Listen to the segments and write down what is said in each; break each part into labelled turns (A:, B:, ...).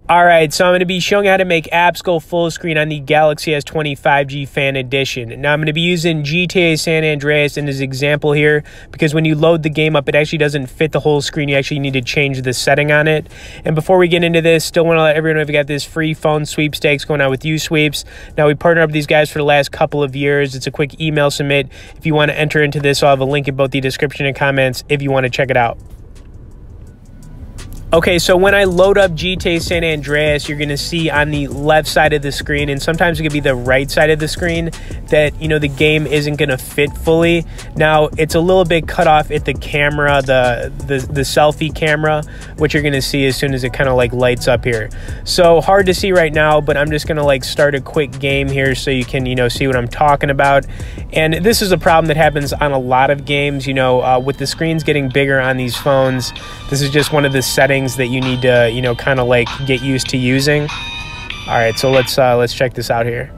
A: Alright, so I'm going to be showing you how to make apps go full screen on the Galaxy S20 5G Fan Edition. Now I'm going to be using GTA San Andreas in this example here because when you load the game up, it actually doesn't fit the whole screen. You actually need to change the setting on it. And before we get into this, still want to let everyone know we've got this free phone sweepstakes going on with U-Sweeps. Now we partnered up with these guys for the last couple of years. It's a quick email submit. If you want to enter into this, I'll have a link in both the description and comments if you want to check it out. Okay, so when I load up GTA San Andreas, you're going to see on the left side of the screen, and sometimes it could be the right side of the screen, that, you know, the game isn't going to fit fully. Now, it's a little bit cut off at the camera, the selfie camera, which you're going to see as soon as it kind of like lights up here. So hard to see right now, but I'm just going to like start a quick game here so you can, you know, see what I'm talking about. And this is a problem that happens on a lot of games, you know, with the screens getting bigger on these phones. This is just one of the settings that you need to, you know, kind of like get used to using. All right, so let's check this out here.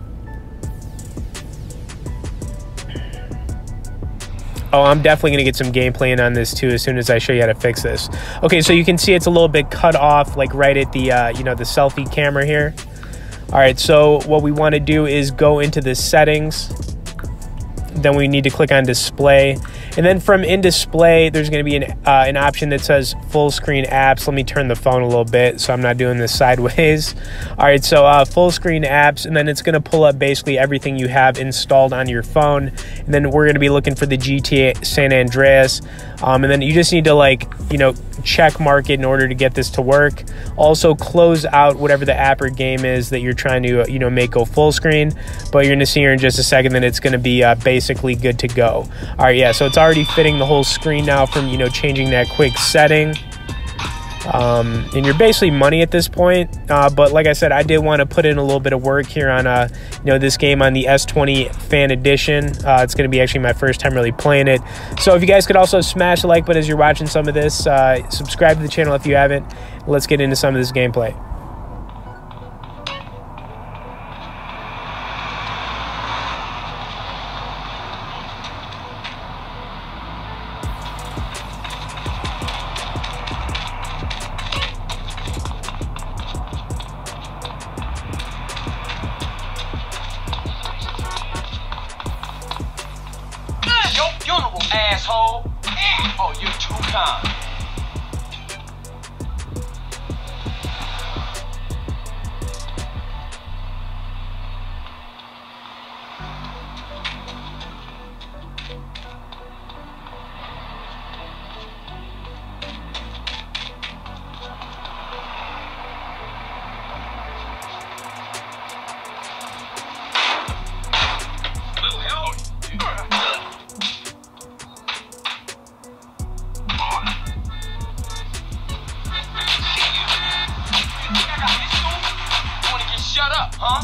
A: Oh, I'm definitely gonna get some gameplay in on this too as soon as I show you how to fix this. Okay, so you can see it's a little bit cut off, like right at the you know, the selfie camera here. All right, so what we want to do is go into the settings. Then we need to click on display, and then from in display there's going to be an option that says full screen apps. Let me turn the phone a little bit so I'm not doing this sideways. All right, so full screen apps, and then it's going to pull up basically everything you have installed on your phone, and then we're going to be looking for the GTA San Andreas, and then you just need to, like, you know, check mark it in order to get this to work. Also close out whatever the app or game is that you're trying to, you know, make go full screen, but you're going to see here in just a second that it's going to be basically good to go. All right, yeah, so it's already fitting the whole screen now from, you know, changing that quick setting. And you're basically money at this point, but like I said, I did want to put in a little bit of work here on you know, this game on the S20 Fan Edition. It's going to be actually my first time really playing it, so if you guys could also smash the like button as you're watching some of this, subscribe to the channel if you haven't. Let's get into some of this gameplay.
B: Funeral, asshole. Oh, you're too kind. Shut up, huh?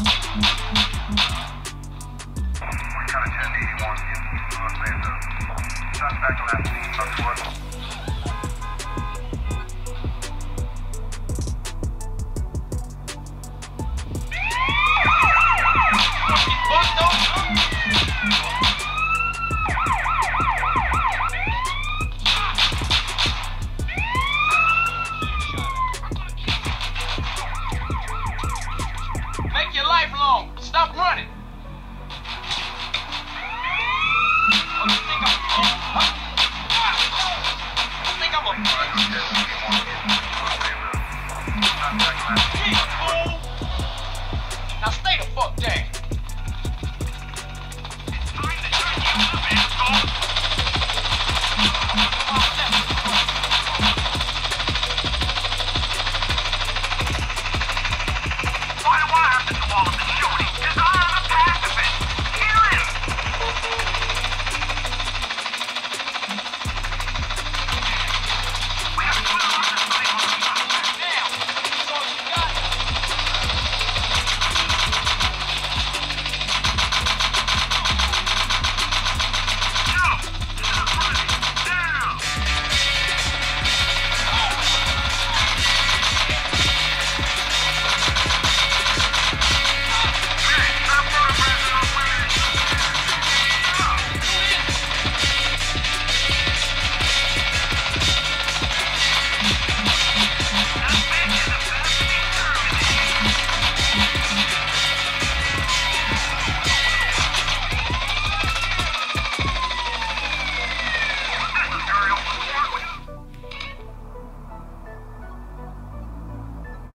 B: Make your life long. Stop running. Oh, you think I'm a fool? Huh? You think I'm a fool? Now stay the fuck down.